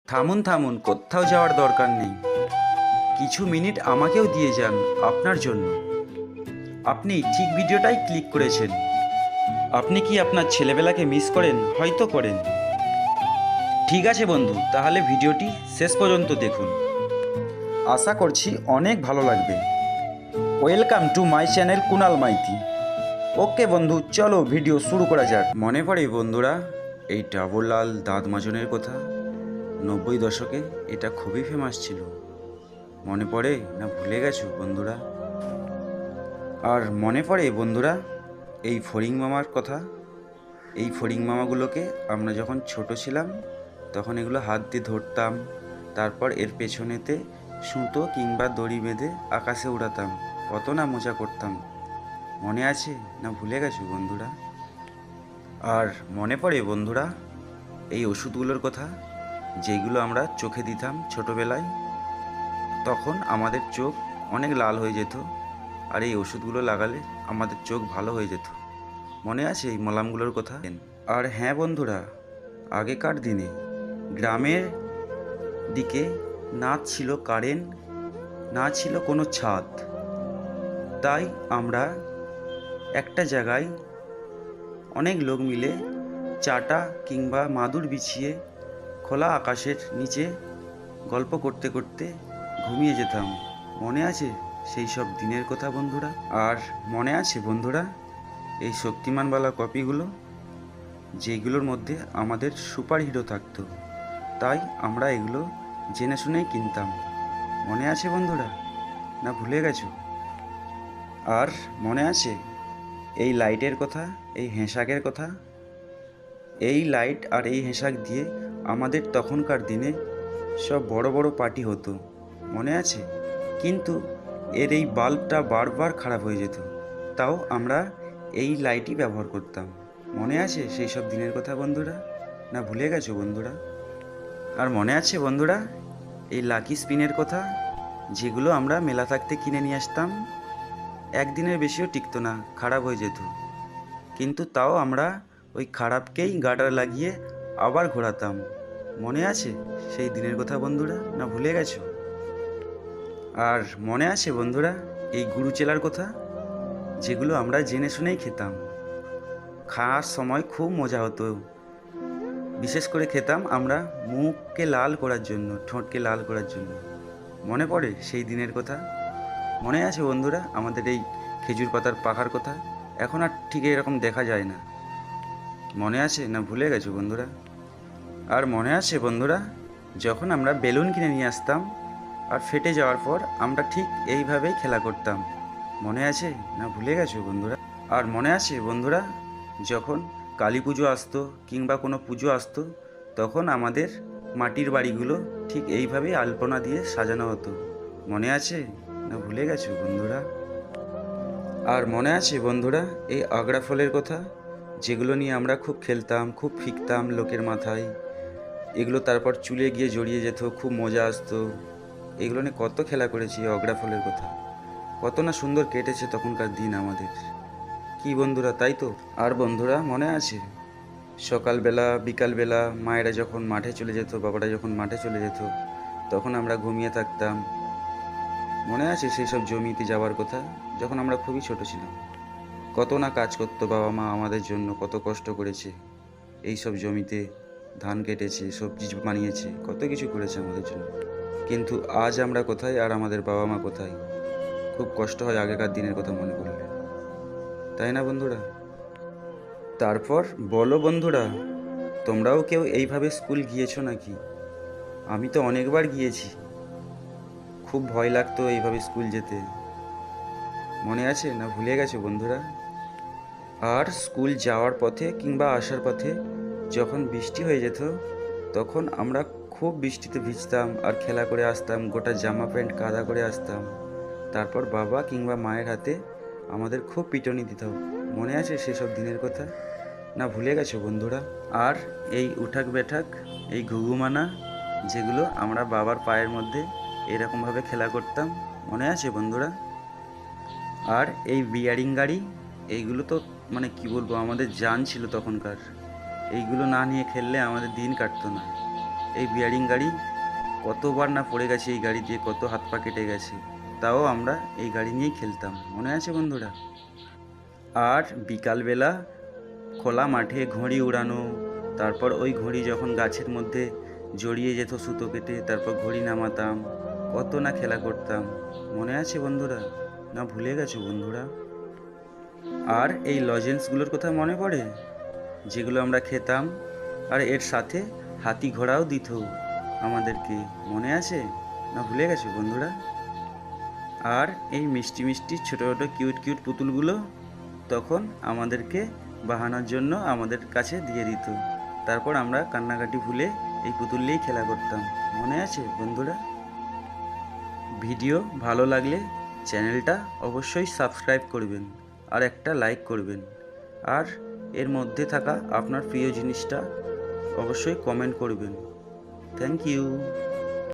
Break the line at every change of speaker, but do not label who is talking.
থামুন থামুন, কোথাও যাওয়ার দরকার নেই। কিছু মিনিট আমাকেও দিয়ে যান আপনার জন্য। আপনি ঠিক ভিডিওটাই ক্লিক করেছেন। আপনি কি আপনার ছেলেবেলাকে মিস করেন? হয়তো করেন। ঠিক আছে বন্ধু, তাহলে ভিডিওটি শেষ পর্যন্ত দেখুন। আশা করছি অনেক ভালো লাগবে। Welcome to my channel Kunal Maiti. Okay বন্ধু, চলো ভিডিও শুরু করা যাক। মনে পড়ে বন্ধুরা এই ডাবরলাল দাঁত মাজনের কথা? 90 দশকে এটা খুবই ফেমাস ছিল। মনে পড়ে না ভুলে গেছো বন্ধুরা? আর মনে পড়ে বন্ধুরা এই ফড়িং মামার কথা? এই ফড়িং মামাগুলোকে আমরা যখন ছোট ছিলাম তখন এগুলো হাত দিয়ে ধরতাম, তারপর এর পেছনেতে সুতো কিংবা দড়ি বেঁধে আকাশে উড়াতাম। কত না মজা করতাম। মনে আছে না ভুলে গেছো বন্ধুরা? আর মনে পড়ে বন্ধুরা এই ওষুধগুলোর কথা, যেগুলো আমরা চোখে দিতাম ছোটোবেলায়? তখন আমাদের চোখ অনেক লাল হয়ে যেত, আর এই ওষুধগুলো লাগালে আমাদের চোখ ভালো হয়ে যেত। মনে আছে এই মলমগুলোর কথা? আর হ্যাঁ বন্ধুরা, আগেকার দিনে গ্রামের দিকে না ছিল কারেন্ট, না ছিল কোনো ছাদ। তাই আমরা একটা জায়গায় অনেক লোক মিলে চাটা কিংবা মাদুর বিছিয়ে খোলা আকাশের নিচে গল্প করতে করতে ঘুমিয়ে যেতাম। মনে আছে সেই সব দিনের কথা বন্ধুরা? আর মনে আছে বন্ধুরা এই শক্তিমানওয়ালা কপিগুলো, যেগুলোর মধ্যে আমাদের সুপার হিরো থাকতো? তাই আমরা এগুলো জেনে শুনেই কিনতাম। মনে আছে বন্ধুরা না ভুলে গেছো? আর মনে আছে এই লাইটের কথা, এই হেঁসাকের কথা? এই লাইট আর এই হেঁসাক দিয়ে আমাদের তখনকার দিনে সব বড় বড় পার্টি হতো। মনে আছে? কিন্তু এর এই বাল্বটা বারবার খারাপ হয়ে যেত, তাও আমরা এই লাইটই ব্যবহার করতাম। মনে আছে সেই সব দিনের কথা বন্ধুরা না ভুলে গেছো বন্ধুরা? আর মনে আছে বন্ধুরা এই লাকি স্পিনের কথা, যেগুলো আমরা মেলা থাকতে কিনে নিয়ে আসতাম? একদিনের বেশিও টিকতো না, খারাপ হয়ে যেত। কিন্তু তাও আমরা ওই খারাপকেই গার্ডার লাগিয়ে আবার ঘোরাতাম। মনে আছে সেই দিনের কথা বন্ধুরা না ভুলে গেছো? আর মনে আছে বন্ধুরা এই গুরু চেলার কথা, যেগুলো আমরা জেনে শুনেই খেতাম? খাওয়ার সময় খুব মজা হতো। বিশেষ করে খেতাম আমরা মুখকে লাল করার জন্য, ঠোঁটকে লাল করার জন্য। মনে পড়ে সেই দিনের কথা? মনে আছে বন্ধুরা আমাদের এই খেজুর পাতার পাখার কথা? এখন আর ঠিক এরকম দেখা যায় না। মনে আছে না ভুলে গেছো বন্ধুরা? আর মনে আছে বন্ধুরা যখন আমরা বেলুন কিনে নিয়ে আসতাম আর ফেটে যাওয়ার পর আমরা ঠিক এইভাবেই খেলা করতাম? মনে আছে না ভুলে গেছো বন্ধুরা? আর মনে আছে বন্ধুরা যখন কালী পুজো আসতো কিংবা কোনো পুজো আসতো, তখন আমাদের মাটির বাড়িগুলো ঠিক এইভাবেই আলপনা দিয়ে সাজানো হতো? মনে আছে না ভুলে গেছো বন্ধুরা? আর মনে আছে বন্ধুরা এই আগড়া ফলের কথা, যেগুলো নিয়ে আমরা খুব খেলতাম, খুব ফিকতাম লোকের মাথায়? এগুলো তারপর চুলে গিয়ে জড়িয়ে যেত, খুব মজা আসতো। এগুলো নিয়ে কত খেলা করেছি অগড়া ফলের কথা। কত না সুন্দর কেটেছে তখনকার দিন আমাদের, কি বন্ধুরা তাই তো? আর বন্ধুরা মনে আছে সকালবেলা বিকালবেলা মায়েরা যখন মাঠে চলে যেত, বাবারা যখন মাঠে চলে যেত, তখন আমরা ঘুমিয়ে থাকতাম? মনে আছে সেই সব জমিতে যাওয়ার কথা, যখন আমরা খুবই ছোট ছিলাম? কত না কাজ করতো বাবা মা আমাদের জন্য, কত কষ্ট করেছে। এই সব জমিতে ধান কেটেছে, সবজি বানিয়েছে, কত কিছু করেছে আমাদের জন্য। কিন্তু আজ আমরা কোথায় আর আমাদের বাবা মা কোথায়? খুব কষ্ট হয় আগেকার দিনের কথা মনে করলে, তাই না বন্ধুরা? তারপর বলো বন্ধুরা, তোমরাও কেউ এইভাবে স্কুল গিয়েছো নাকি? আমি তো অনেকবার গিয়েছি। খুব ভয় লাগতো এইভাবে স্কুল যেতে। মনে আছে না ভুলে গেছো বন্ধুরা? আর স্কুল যাওয়ার পথে কিংবা আসার পথে যখন বৃষ্টি হয়ে যেত, তখন আমরা খুব বৃষ্টিতে ভিজতাম আর খেলা করে আসতাম, গোটা জামা প্যান্ট কাদা করে আসতাম। তারপর বাবা কিংবা মায়ের হাতে আমাদের খুব পিটনি দিত। মনে আছে সেসব দিনের কথা না ভুলে গেছো বন্ধুরা? আর এই উঠাক বেঠাক, এই ঘুঘুমানা, যেগুলো আমরা বাবার পায়ের মধ্যে এরকমভাবে খেলা করতাম? মনে আছে বন্ধুরা? আর এই বিয়ারিং গাড়ি, এইগুলো তো মানে কি বলবো, আমাদের জান ছিল তখনকার। এইগুলো না নিয়ে খেললে আমাদের দিন কাটতো না। এই বিয়ারিং গাড়ি কতবার না পড়ে গেছে, এই গাড়ি দিয়ে কত হাত পা কেটে গেছে, তাও আমরা এই গাড়ি নিয়েই খেলতাম, মনে আছে বন্ধুরা? আর বিকালবেলা খোলা মাঠে ঘুড়ি উড়ানো, তারপর ওই ঘুড়ি যখন গাছের মধ্যে জড়িয়ে যেত সুতো কেটে, তারপর ঘুড়ি নামাতাম, কত না খেলা করতাম, মনে আছে বন্ধুরা? না ভুলে গেছো বন্ধুরা? আর এই লজেন্সগুলোর কথা মনে পড়ে, যেগুলো আমরা খেতাম, আর এর সাথে হাতি ঘোড়াও দিত আমাদেরকে, মনে আছে? না ভুলে গেছো বন্ধুরা? আর এই মিষ্টি মিষ্টি ছোটো ছোটো কিউট কিউট পুতুলগুলো তখন আমাদেরকে বাহানোর জন্য আমাদের কাছে দিয়ে দিত, তারপর আমরা কান্নাকাটি ভুলে এই পুতুল নিয়েই খেলা করতাম, মনে আছে বন্ধুরা? ভিডিও ভালো লাগলে চ্যানেলটা অবশ্যই সাবস্ক্রাইব করবেন আর একটা লাইক করবেন, আর এর মধ্যে থাকা আপনার প্রিয় জিনিসটা অবশ্যই কমেন্ট করবেন। Thank you.